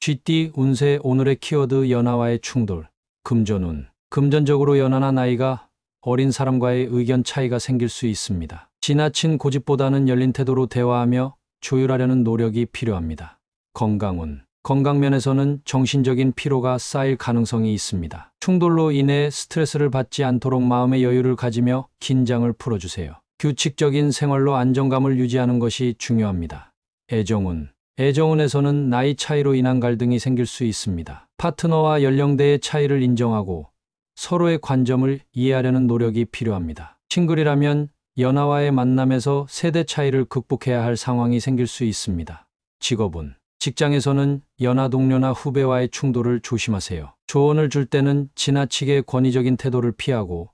쥐띠 운세 오늘의 키워드 연하와의 충돌. 금전운. 금전적으로 연하나 나이가 어린 사람과의 의견 차이가 생길 수 있습니다. 지나친 고집보다는 열린 태도로 대화하며 조율하려는 노력이 필요합니다. 건강운. 건강면에서는 정신적인 피로가 쌓일 가능성이 있습니다. 충돌로 인해 스트레스를 받지 않도록 마음의 여유를 가지며 긴장을 풀어주세요. 규칙적인 생활로 안정감을 유지하는 것이 중요합니다. 애정운. 애정운에서는 나이 차이로 인한 갈등이 생길 수 있습니다. 파트너와 연령대의 차이를 인정하고 서로의 관점을 이해하려는 노력이 필요합니다. 싱글이라면 연하와의 만남에서 세대 차이를 극복해야 할 상황이 생길 수 있습니다. 직업운. 직장에서는 연하 동료나 후배와의 충돌을 조심하세요. 조언을 줄 때는 지나치게 권위적인 태도를 피하고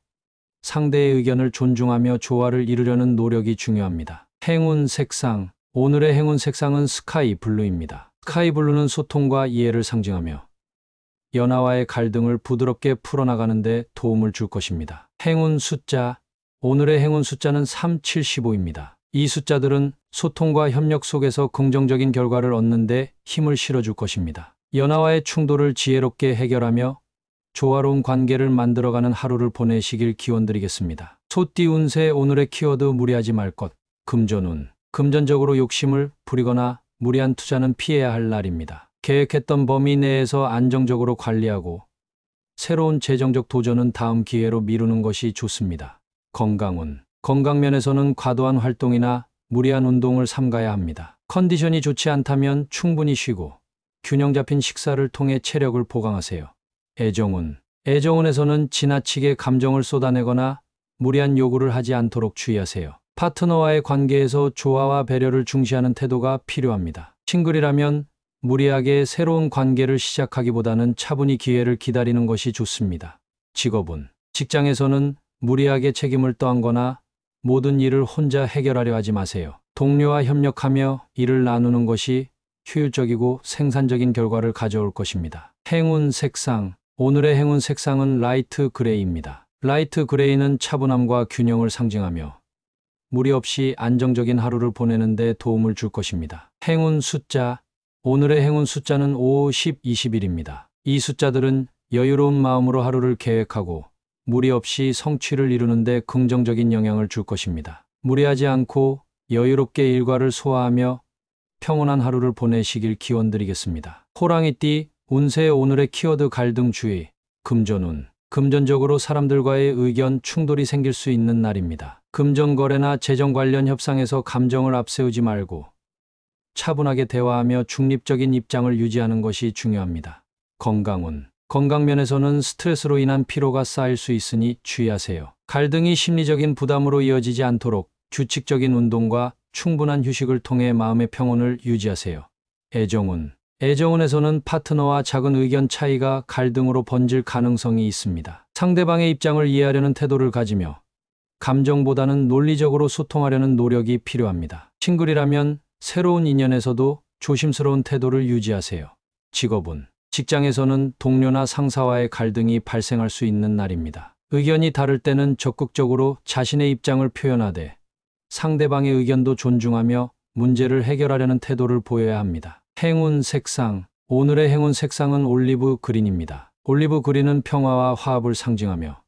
상대의 의견을 존중하며 조화를 이루려는 노력이 중요합니다. 행운 색상. 오늘의 행운 색상은 스카이 블루입니다. 스카이 블루는 소통과 이해를 상징하며 연하와의 갈등을 부드럽게 풀어나가는 데 도움을 줄 것입니다. 행운 숫자. 오늘의 행운 숫자는 3, 7, 15입니다. 이 숫자들은 소통과 협력 속에서 긍정적인 결과를 얻는 데 힘을 실어줄 것입니다. 연하와의 충돌을 지혜롭게 해결하며 조화로운 관계를 만들어가는 하루를 보내시길 기원드리겠습니다. 소띠 운세 오늘의 키워드 무리하지 말 것. 금전운. 금전적으로 욕심을 부리거나 무리한 투자는 피해야 할 날입니다. 계획했던 범위 내에서 안정적으로 관리하고 새로운 재정적 도전은 다음 기회로 미루는 것이 좋습니다. 건강운. 건강면에서는 과도한 활동이나 무리한 운동을 삼가야 합니다. 컨디션이 좋지 않다면 충분히 쉬고 균형 잡힌 식사를 통해 체력을 보강하세요. 애정운. 애정운에서는 지나치게 감정을 쏟아내거나 무리한 요구를 하지 않도록 주의하세요. 파트너와의 관계에서 조화와 배려를 중시하는 태도가 필요합니다. 싱글이라면 무리하게 새로운 관계를 시작하기보다는 차분히 기회를 기다리는 것이 좋습니다. 직업운. 직장에서는 무리하게 책임을 떠안거나 모든 일을 혼자 해결하려 하지 마세요. 동료와 협력하며 일을 나누는 것이 효율적이고 생산적인 결과를 가져올 것입니다. 행운 색상. 오늘의 행운 색상은 라이트 그레이입니다. 라이트 그레이는 차분함과 균형을 상징하며 무리 없이 안정적인 하루를 보내는 데 도움을 줄 것입니다. 행운 숫자. 오늘의 행운 숫자는 5, 10, 21입니다. 이 숫자들은 여유로운 마음으로 하루를 계획하고 무리 없이 성취를 이루는 데 긍정적인 영향을 줄 것입니다. 무리하지 않고 여유롭게 일과를 소화하며 평온한 하루를 보내시길 기원드리겠습니다. 호랑이띠 운세 오늘의 키워드 갈등 주의. 금전운. 금전적으로 사람들과의 의견 충돌이 생길 수 있는 날입니다. 금전 거래나 재정 관련 협상에서 감정을 앞세우지 말고 차분하게 대화하며 중립적인 입장을 유지하는 것이 중요합니다. 건강운. 건강면에서는 스트레스로 인한 피로가 쌓일 수 있으니 주의하세요. 갈등이 심리적인 부담으로 이어지지 않도록 규칙적인 운동과 충분한 휴식을 통해 마음의 평온을 유지하세요. 애정운. 애정운에서는 파트너와 작은 의견 차이가 갈등으로 번질 가능성이 있습니다. 상대방의 입장을 이해하려는 태도를 가지며 감정보다는 논리적으로 소통하려는 노력이 필요합니다. 싱글이라면 새로운 인연에서도 조심스러운 태도를 유지하세요. 직업운. 직장에서는 동료나 상사와의 갈등이 발생할 수 있는 날입니다. 의견이 다를 때는 적극적으로 자신의 입장을 표현하되 상대방의 의견도 존중하며 문제를 해결하려는 태도를 보여야 합니다. 행운 색상. 오늘의 행운 색상은 올리브 그린입니다. 올리브 그린은 평화와 화합을 상징하며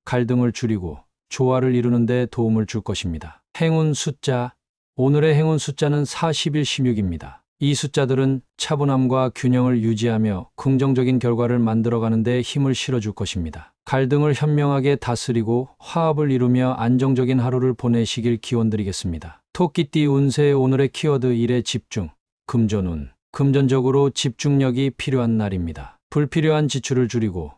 갈등을 줄이고 조화를 이루는 데 도움을 줄 것입니다. 행운 숫자. 오늘의 행운 숫자는 4, 11, 16입니다. 이 숫자들은 차분함과 균형을 유지하며 긍정적인 결과를 만들어가는 데 힘을 실어줄 것입니다. 갈등을 현명하게 다스리고 화합을 이루며 안정적인 하루를 보내시길 기원드리겠습니다. 토끼띠 운세 오늘의 키워드 일에 집중. 금전운. 금전적으로 집중력이 필요한 날입니다. 불필요한 지출을 줄이고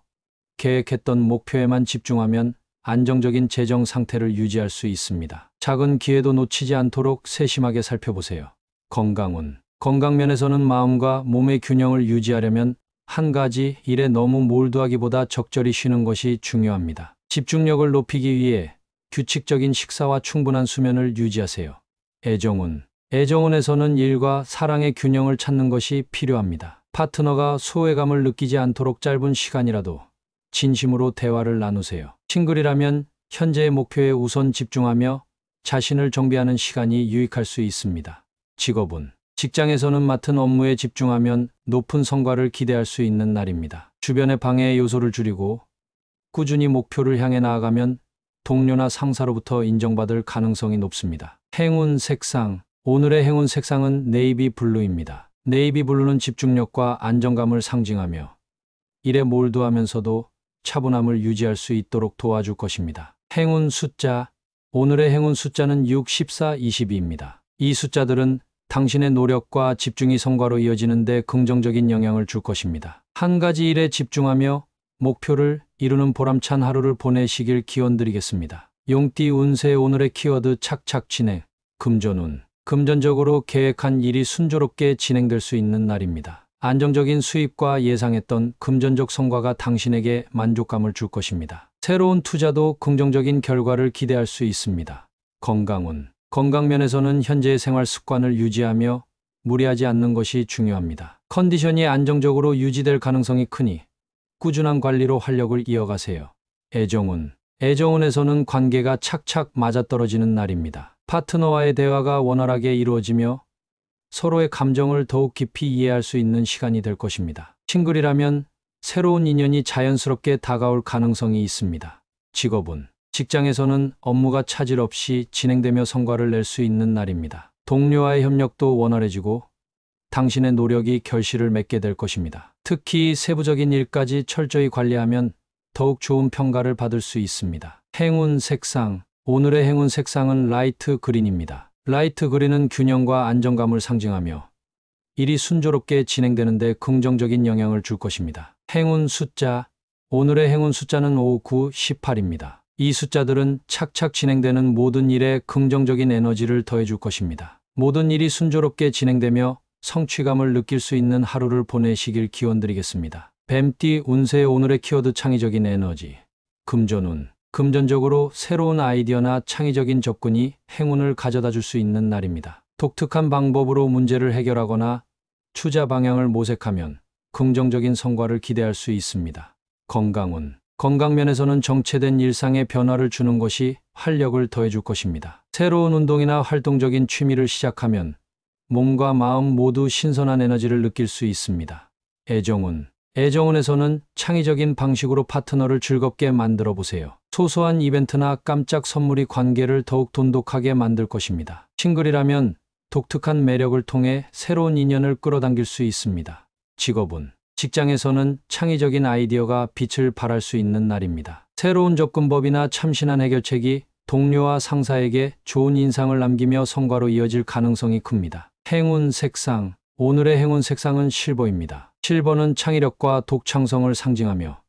계획했던 목표에만 집중하면 안정적인 재정 상태를 유지할 수 있습니다. 작은 기회도 놓치지 않도록 세심하게 살펴보세요. 건강운. 건강면에서는 마음과 몸의 균형을 유지하려면 한 가지 일에 너무 몰두하기보다 적절히 쉬는 것이 중요합니다. 집중력을 높이기 위해 규칙적인 식사와 충분한 수면을 유지하세요. 애정운. 애정운에서는 일과 사랑의 균형을 찾는 것이 필요합니다. 파트너가 소외감을 느끼지 않도록 짧은 시간이라도 진심으로 대화를 나누세요. 싱글이라면 현재의 목표에 우선 집중하며 자신을 정비하는 시간이 유익할 수 있습니다. 직업운. 직장에서는 맡은 업무에 집중하면 높은 성과를 기대할 수 있는 날입니다. 주변의 방해 요소를 줄이고 꾸준히 목표를 향해 나아가면 동료나 상사로부터 인정받을 가능성이 높습니다. 행운 색상. 오늘의 행운 색상은 네이비 블루입니다. 네이비 블루는 집중력과 안정감을 상징하며 일에 몰두하면서도 차분함을 유지할 수 있도록 도와줄 것입니다. 행운 숫자. 오늘의 행운 숫자는 6, 14, 22입니다. 이 숫자들은 당신의 노력과 집중이 성과로 이어지는 데 긍정적인 영향을 줄 것입니다. 한 가지 일에 집중하며 목표를 이루는 보람찬 하루를 보내시길 기원드리겠습니다. 용띠 운세. 오늘의 키워드 착착 진행. 금전운. 금전적으로 계획한 일이 순조롭게 진행될 수 있는 날입니다. 안정적인 수입과 예상했던 금전적 성과가 당신에게 만족감을 줄 것입니다. 새로운 투자도 긍정적인 결과를 기대할 수 있습니다. 건강운. 건강면에서는 현재의 생활 습관을 유지하며 무리하지 않는 것이 중요합니다. 컨디션이 안정적으로 유지될 가능성이 크니 꾸준한 관리로 활력을 이어가세요. 애정운. 애정운에서는 관계가 착착 맞아떨어지는 날입니다. 파트너와의 대화가 원활하게 이루어지며 서로의 감정을 더욱 깊이 이해할 수 있는 시간이 될 것입니다. 싱글이라면 새로운 인연이 자연스럽게 다가올 가능성이 있습니다. 직업운. 직장에서는 업무가 차질 없이 진행되며 성과를 낼 수 있는 날입니다. 동료와의 협력도 원활해지고 당신의 노력이 결실을 맺게 될 것입니다. 특히 세부적인 일까지 철저히 관리하면 더욱 좋은 평가를 받을 수 있습니다. 행운 색상. 오늘의 행운 색상은 라이트 그린입니다. 라이트 그린은 균형과 안정감을 상징하며 일이 순조롭게 진행되는 데 긍정적인 영향을 줄 것입니다. 행운 숫자. 오늘의 행운 숫자는 5, 9, 18입니다. 이 숫자들은 착착 진행되는 모든 일에 긍정적인 에너지를 더해줄 것입니다. 모든 일이 순조롭게 진행되며 성취감을 느낄 수 있는 하루를 보내시길 기원드리겠습니다. 뱀띠 운세. 오늘의 키워드 창의적인 에너지. 금전운. 금전적으로 새로운 아이디어나 창의적인 접근이 행운을 가져다 줄 수 있는 날입니다. 독특한 방법으로 문제를 해결하거나 투자 방향을 모색하면 긍정적인 성과를 기대할 수 있습니다. 건강운. 건강면에서는 정체된 일상에 변화를 주는 것이 활력을 더해줄 것입니다. 새로운 운동이나 활동적인 취미를 시작하면 몸과 마음 모두 신선한 에너지를 느낄 수 있습니다. 애정운. 애정운에서는 창의적인 방식으로 파트너를 즐겁게 만들어 보세요. 소소한 이벤트나 깜짝 선물이 관계를 더욱 돈독하게 만들 것입니다. 싱글이라면 독특한 매력을 통해 새로운 인연을 끌어당길 수 있습니다. 직업운. 직장에서는 창의적인 아이디어가 빛을 발할 수 있는 날입니다. 새로운 접근법이나 참신한 해결책이 동료와 상사에게 좋은 인상을 남기며 성과로 이어질 가능성이 큽니다. 행운 색상. 오늘의 행운 색상은 실버입니다. 실버는 창의력과 독창성을 상징하며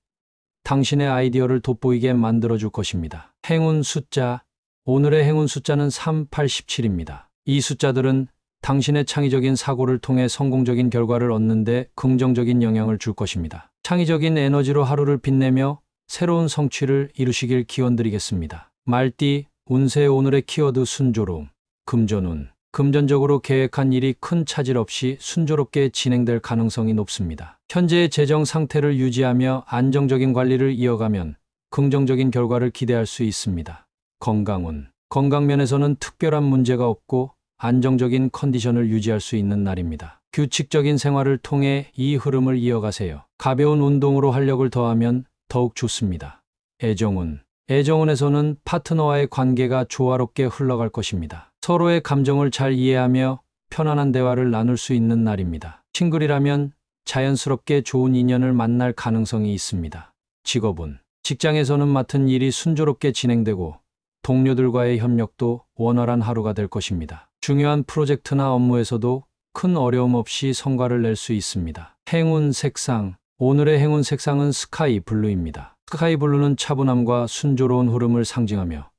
당신의 아이디어를 돋보이게 만들어줄 것입니다. 행운 숫자. 오늘의 행운 숫자는 3, 8, 17입니다. 이 숫자들은 당신의 창의적인 사고를 통해 성공적인 결과를 얻는 데 긍정적인 영향을 줄 것입니다. 창의적인 에너지로 하루를 빛내며 새로운 성취를 이루시길 기원드리겠습니다. 말띠 운세. 오늘의 키워드 순조로움. 금전운. 금전적으로 계획한 일이 큰 차질 없이 순조롭게 진행될 가능성이 높습니다. 현재의 재정 상태를 유지하며 안정적인 관리를 이어가면 긍정적인 결과를 기대할 수 있습니다. 건강운. 건강면에서는 특별한 문제가 없고 안정적인 컨디션을 유지할 수 있는 날입니다. 규칙적인 생활을 통해 이 흐름을 이어가세요. 가벼운 운동으로 활력을 더하면 더욱 좋습니다. 애정운. 애정운에서는 파트너와의 관계가 조화롭게 흘러갈 것입니다. 서로의 감정을 잘 이해하며 편안한 대화를 나눌 수 있는 날입니다. 싱글이라면 자연스럽게 좋은 인연을 만날 가능성이 있습니다. 직업운. 직장에서는 맡은 일이 순조롭게 진행되고 동료들과의 협력도 원활한 하루가 될 것입니다. 중요한 프로젝트나 업무에서도 큰 어려움 없이 성과를 낼 수 있습니다. 행운 색상. 오늘의 행운 색상은 스카이 블루입니다. 스카이 블루는 차분함과 순조로운 흐름을 상징하며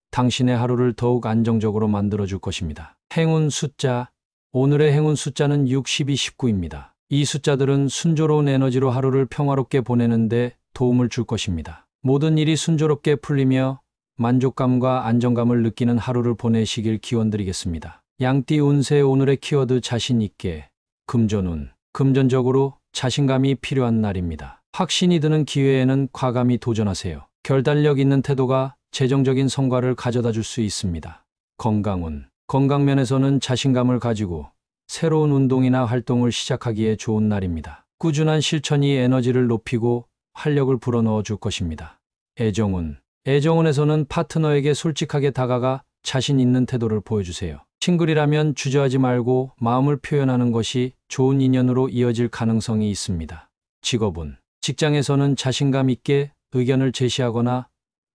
당신의 하루를 더욱 안정적으로 만들어줄 것입니다. 행운 숫자. 오늘의 행운 숫자는 6, 12, 19입니다. 이 숫자들은 순조로운 에너지로 하루를 평화롭게 보내는데 도움을 줄 것입니다. 모든 일이 순조롭게 풀리며 만족감과 안정감을 느끼는 하루를 보내시길 기원드리겠습니다. 양띠 운세. 오늘의 키워드 자신 있게. 금전운. 금전적으로 자신감이 필요한 날입니다. 확신이 드는 기회에는 과감히 도전하세요. 결단력 있는 태도가 재정적인 성과를 가져다 줄 수 있습니다. 건강운. 건강면에서는 자신감을 가지고 새로운 운동이나 활동을 시작하기에 좋은 날입니다. 꾸준한 실천이 에너지를 높이고 활력을 불어넣어 줄 것입니다. 애정운. 애정운에서는 파트너에게 솔직하게 다가가 자신 있는 태도를 보여주세요. 싱글이라면 주저하지 말고 마음을 표현하는 것이 좋은 인연으로 이어질 가능성이 있습니다. 직업운. 직장에서는 자신감 있게 의견을 제시하거나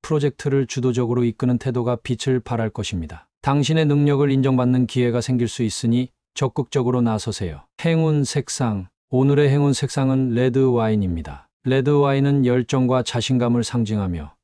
프로젝트를 주도적으로 이끄는 태도가 빛을 발할 것입니다. 당신의 능력을 인정받는 기회가 생길 수 있으니 적극적으로 나서세요. 행운 색상. 오늘의 행운 색상은 레드 와인입니다. 레드 와인은 열정과 자신감을 상징하며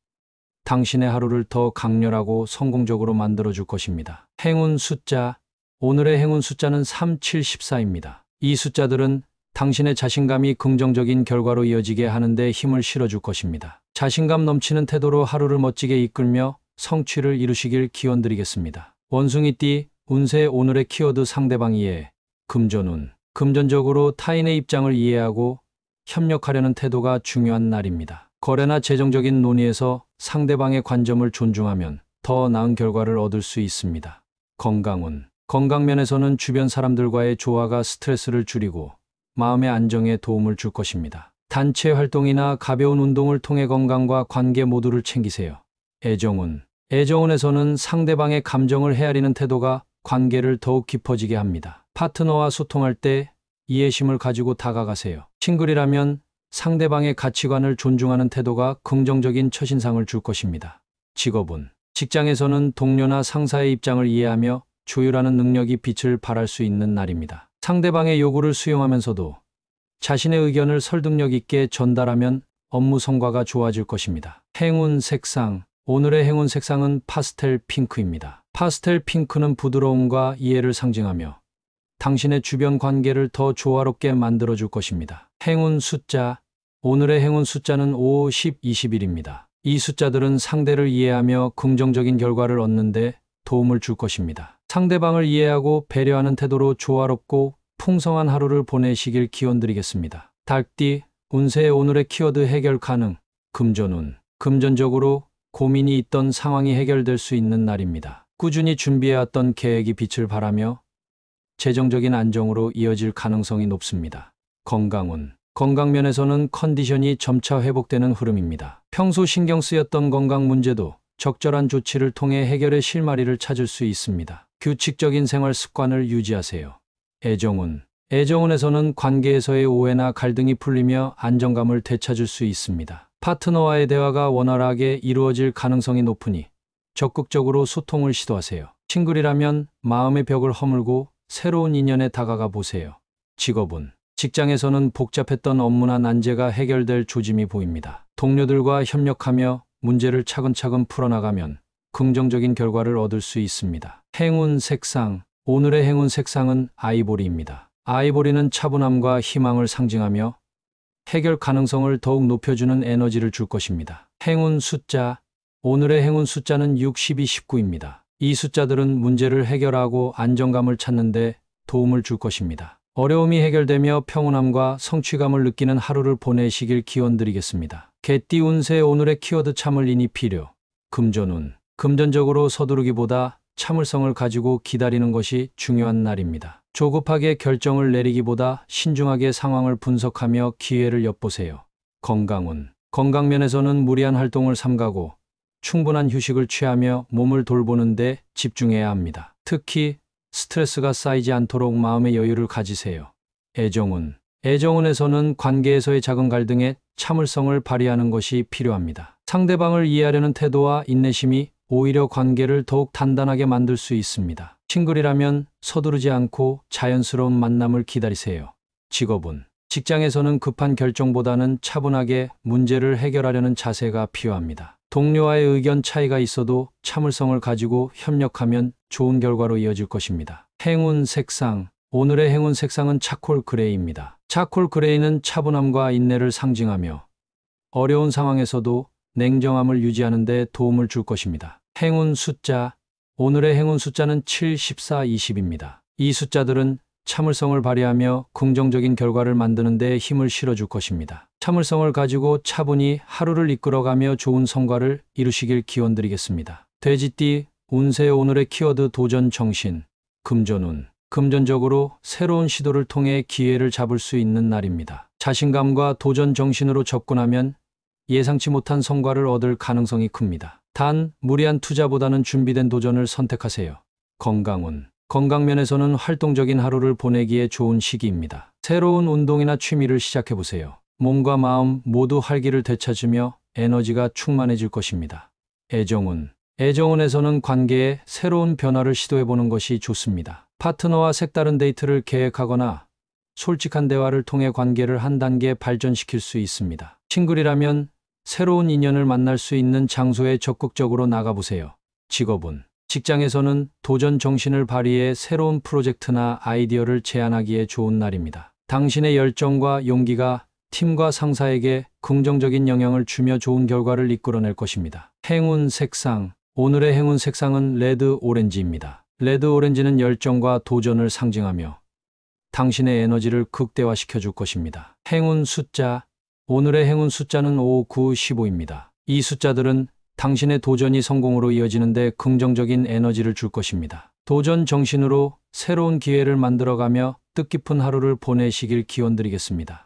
당신의 하루를 더 강렬하고 성공적으로 만들어줄 것입니다. 행운 숫자. 오늘의 행운 숫자는 3, 7, 14입니다. 이 숫자들은 당신의 자신감이 긍정적인 결과로 이어지게 하는데 힘을 실어줄 것입니다. 자신감 넘치는 태도로 하루를 멋지게 이끌며 성취를 이루시길 기원드리겠습니다. 원숭이띠. 운세. 오늘의 키워드 상대방 이해. 금전운. 금전적으로 타인의 입장을 이해하고 협력하려는 태도가 중요한 날입니다. 거래나 재정적인 논의에서 상대방의 관점을 존중하면 더 나은 결과를 얻을 수 있습니다. 건강운. 건강면에서는 주변 사람들과의 조화가 스트레스를 줄이고 마음의 안정에 도움을 줄 것입니다. 단체 활동이나 가벼운 운동을 통해 건강과 관계 모두를 챙기세요. 애정운. 애정운에서는 상대방의 감정을 헤아리는 태도가 관계를 더욱 깊어지게 합니다. 파트너와 소통할 때 이해심을 가지고 다가가세요. 싱글이라면 상대방의 가치관을 존중하는 태도가 긍정적인 첫인상을 줄 것입니다. 직업운. 직장에서는 동료나 상사의 입장을 이해하며 조율하는 능력이 빛을 발할 수 있는 날입니다. 상대방의 요구를 수용하면서도 자신의 의견을 설득력 있게 전달하면 업무 성과가 좋아질 것입니다. 행운 색상. 오늘의 행운 색상은 파스텔 핑크입니다. 파스텔 핑크는 부드러움과 이해를 상징하며 당신의 주변 관계를 더 조화롭게 만들어줄 것입니다. 행운 숫자. 오늘의 행운 숫자는 5, 10, 21입니다. 이 숫자들은 상대를 이해하며 긍정적인 결과를 얻는데 도움을 줄 것입니다. 상대방을 이해하고 배려하는 태도로 조화롭고 풍성한 하루를 보내시길 기원드리겠습니다. 닭띠. 운세. 오늘의 키워드 해결 가능. 금전운. 금전적으로 고민이 있던 상황이 해결될 수 있는 날입니다. 꾸준히 준비해왔던 계획이 빛을 발하며 재정적인 안정으로 이어질 가능성이 높습니다. 건강운. 건강면에서는 컨디션이 점차 회복되는 흐름입니다. 평소 신경 쓰였던 건강 문제도 적절한 조치를 통해 해결의 실마리를 찾을 수 있습니다. 규칙적인 생활 습관을 유지하세요. 애정운. 애정운에서는 관계에서의 오해나 갈등이 풀리며 안정감을 되찾을 수 있습니다. 파트너와의 대화가 원활하게 이루어질 가능성이 높으니 적극적으로 소통을 시도하세요. 싱글이라면 마음의 벽을 허물고 새로운 인연에 다가가 보세요. 직업운. 직장에서는 복잡했던 업무나 난제가 해결될 조짐이 보입니다. 동료들과 협력하며 문제를 차근차근 풀어나가면 긍정적인 결과를 얻을 수 있습니다. 행운 색상. 오늘의 행운 색상은 아이보리입니다. 아이보리는 차분함과 희망을 상징하며 해결 가능성을 더욱 높여주는 에너지를 줄 것입니다. 행운 숫자. 오늘의 행운 숫자는 6, 12, 19입니다. 이 숫자들은 문제를 해결하고 안정감을 찾는 데 도움을 줄 것입니다. 어려움이 해결되며 평온함과 성취감을 느끼는 하루를 보내시길 기원드리겠습니다. 개띠 운세. 오늘의 키워드 참을인이 필요. 금전운. 금전적으로 서두르기보다 참을성을 가지고 기다리는 것이 중요한 날입니다. 조급하게 결정을 내리기보다 신중하게 상황을 분석하며 기회를 엿보세요. 건강운. 건강면에서는 무리한 활동을 삼가고 충분한 휴식을 취하며 몸을 돌보는 데 집중해야 합니다. 특히 스트레스가 쌓이지 않도록 마음의 여유를 가지세요. 애정운. 애정운에서는 관계에서의 작은 갈등에 참을성을 발휘하는 것이 필요합니다. 상대방을 이해하려는 태도와 인내심이 오히려 관계를 더욱 단단하게 만들 수 있습니다. 싱글이라면 서두르지 않고 자연스러운 만남을 기다리세요. 직업운. 직장에서는 급한 결정보다는 차분하게 문제를 해결하려는 자세가 필요합니다. 동료와의 의견 차이가 있어도 참을성을 가지고 협력하면 좋은 결과로 이어질 것입니다. 행운 색상. 오늘의 행운 색상은 차콜 그레이입니다. 차콜 그레이는 차분함과 인내를 상징하며 어려운 상황에서도 냉정함을 유지하는 데 도움을 줄 것입니다. 행운 숫자. 오늘의 행운 숫자는 7, 14, 20입니다. 이 숫자들은 참을성을 발휘하며 긍정적인 결과를 만드는 데 힘을 실어줄 것입니다. 참을성을 가지고 차분히 하루를 이끌어가며 좋은 성과를 이루시길 기원드리겠습니다. 돼지띠 운세. 오늘의 키워드 도전 정신. 금전운. 금전적으로 새로운 시도를 통해 기회를 잡을 수 있는 날입니다. 자신감과 도전 정신으로 접근하면 예상치 못한 성과를 얻을 가능성이 큽니다. 단, 무리한 투자보다는 준비된 도전을 선택하세요. 건강운. 건강면에서는 활동적인 하루를 보내기에 좋은 시기입니다. 새로운 운동이나 취미를 시작해보세요. 몸과 마음 모두 활기를 되찾으며 에너지가 충만해질 것입니다. 애정운. 애정운에서는 관계에 새로운 변화를 시도해보는 것이 좋습니다. 파트너와 색다른 데이트를 계획하거나 솔직한 대화를 통해 관계를 한 단계 발전시킬 수 있습니다. 싱글이라면 새로운 인연을 만날 수 있는 장소에 적극적으로 나가보세요. 직업운. 직장에서는 도전 정신을 발휘해 새로운 프로젝트나 아이디어를 제안하기에 좋은 날입니다. 당신의 열정과 용기가 팀과 상사에게 긍정적인 영향을 주며 좋은 결과를 이끌어낼 것입니다. 행운 색상. 오늘의 행운 색상은 레드 오렌지입니다. 레드 오렌지는 열정과 도전을 상징하며 당신의 에너지를 극대화시켜 줄 것입니다. 행운 숫자. 오늘의 행운 숫자는 5, 9, 15입니다. 이 숫자들은 당신의 도전이 성공으로 이어지는데 긍정적인 에너지를 줄 것입니다. 도전 정신으로 새로운 기회를 만들어가며 뜻깊은 하루를 보내시길 기원드리겠습니다.